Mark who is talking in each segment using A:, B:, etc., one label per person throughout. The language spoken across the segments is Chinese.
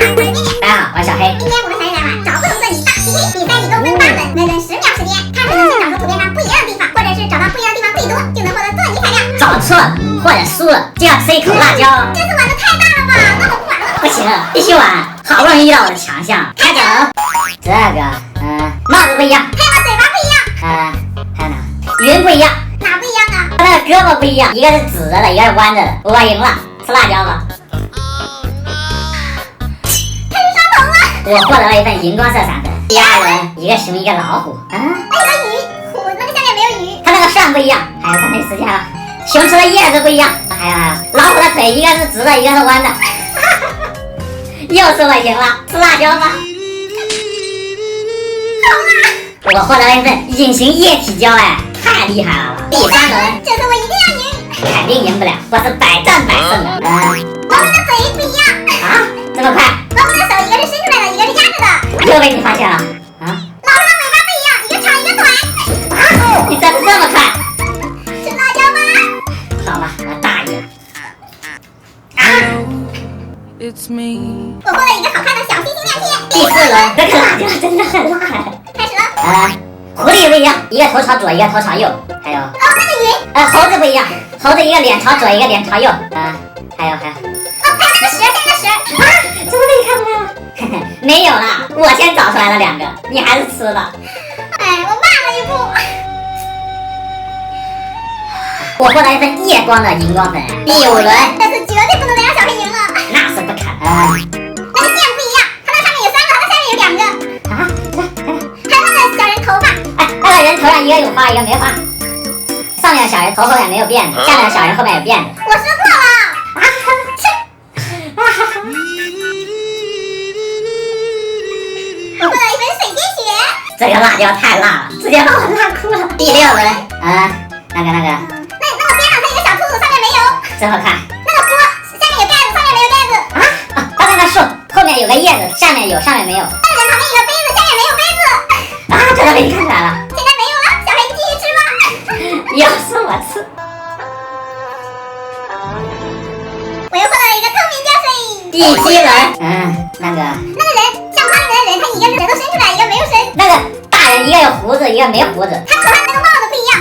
A: 大家好，我是小黑。
B: 今天我们才来玩找不同色拟大 PK， 比赛你共分8轮，每轮10秒时间，看能不能找出图片上不一样的地方，或者是找到不一样的地方最多，就能获得做泥材料。
A: 找错了或者输了就要吃一口辣椒。
B: 这次玩的太大了吧？那我不玩了。
A: 不行，必须玩，好不容易遇到我的强项，开整。这个，帽子不一样，
B: 还有嘴巴不一样，
A: 还有哪？云不一样，
B: 哪不一样啊？
A: 那个胳膊不一样，一个是直着的，一个是弯着的。我赢了，吃辣椒吧。
B: 开始上头了。
A: 我获得了一份荧光色闪粉。第2轮，一个熊一个老虎。
B: 那有个鱼，虎那个下面没有鱼。
A: 它那个扇不一样，还有它没时间了。熊吃的叶子不一样，还有老虎的腿一个是直的，一个是弯的。又是我赢了，吃辣椒吧。我获得了一份隐形液体胶，太厉害了！第3轮，
B: 这次我一定要赢，
A: 肯定赢不了，我是100战100胜的。
B: 我们的嘴不一样
A: 啊，这么快？
B: 我们的手一个是伸出来的，一个是压着的。
A: 又被你发现了啊！
B: 老虎的尾巴不一样，一个长一个短。
A: 啊，你怎么这么快？
B: 吃辣椒吧。
A: 好吧，我大意了。
C: It's me.
B: 我获得一个好看的小星星亮片。
A: 第4轮，这个辣椒真的很辣。
B: 开始了。
A: 狐狸不一样，一个头朝左，一个头朝右。还有，
B: 那个云。
A: 猴子不一样，猴子一个脸朝左，一个脸朝右。还有。
B: 还有那个蛇，下面的蛇。
A: 怎么被你看出来了？没有啦，我先找出来了2个，你还是吃的。
B: 哎，我慢了一步。
A: 我获得一份夜光的荧光粉。第5轮，
B: 这次绝对不能再让小黑赢了。
A: 那是不可能。
B: 那个剑不一样，它那上面有3个，它那下面有2个。
A: 啊？
B: 还有那个小人头发。
A: 那个人头上一个有花，一个没花。上面的小人头后面没有辫子，下面的小人后面有辫子。
B: 我说错了。我获得一份水晶血。
A: 这个辣椒太辣了，直接把我辣哭了。第6轮，那个。
B: 那个边上它有个小兔子，上面没有。
A: 这么快？
B: 那个锅下面有盖子，上面没有盖子。
A: 它那个树后面有个叶子，下面有，上面没有。
B: 那个人旁边有个杯子，下面没有杯子。
A: 这都被你看出来了。
B: 现在没有了，小黑你继续吃吧。
A: 又是我吃。
B: 我又获得了一个透明胶水。
A: 第7轮，那个
B: 人像花里面的人，他一个是舌头伸出来，一个没有伸。
A: 那个大人一个有胡子，一个没胡子。
B: 他头上那个帽子不一样，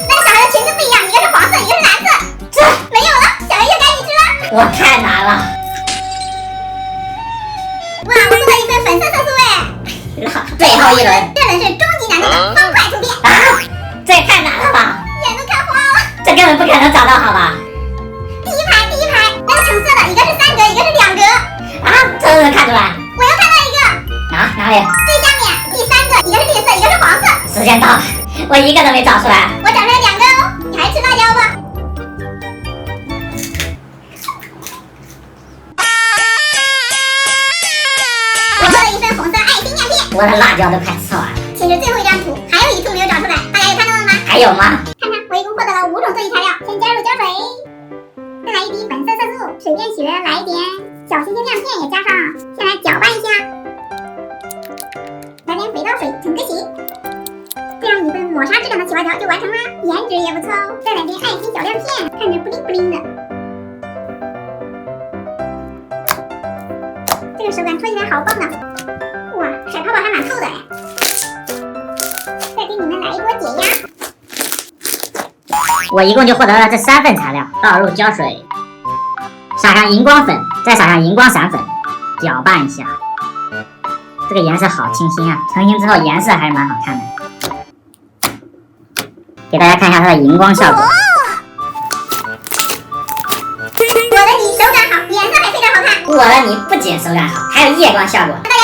B: 那个小孩的裙子不一样，一个是黄色，一个是蓝色。
A: 这
B: 没有了，小黑又该你吃了。
A: 我太难了。
B: 哇，我获得一份粉色色素
A: 最后1轮，
B: 这轮是终极难度的方块图片。
A: 这也太难了吧？
B: 眼都看花了。
A: 这根本不可能找到，好吧？
B: 第一排，那个橙色的，一个是3格，一个是2格。
A: 这都能看出来。
B: 我又看到一个。
A: 哪里？
B: 最下面第3个，一个是绿色，一个是黄色。
A: 时间到了，我一个都没找出来。
B: 我找出来2个哦，你还是吃辣椒吧。我获得一份红色爱心亮片。
A: 我的辣椒都快吃完了。
B: 其实最后一张图还有一处没有找出来，大家有看到了吗？
A: 还有吗？
B: 看看，我一共获得了5种做泥材料。先加入胶水，再来一滴粉色色素，水变血，来一点小星星亮片也加上，先来搅拌一下，来点肥皂水整个形，这样一份抹砂质感的起花条就完成啦，颜值也不错哦。再来点爱心小亮片，看着布灵布灵的。这个手感搓起来好棒啊！哇，甩泡泡还蛮透的哎。再给你们来一波解压。
A: 我一共就获得了这3份材料，倒入胶水，撒上荧光粉，再撒上荧光闪粉，搅拌一下。这个颜色好清新啊！成型之后颜色还是蛮好看的。给大家看一下它的荧光效果。
B: 我的你手感好，颜色还非常好看。
A: 我的你不仅手感好，还有夜光效果。
B: 大家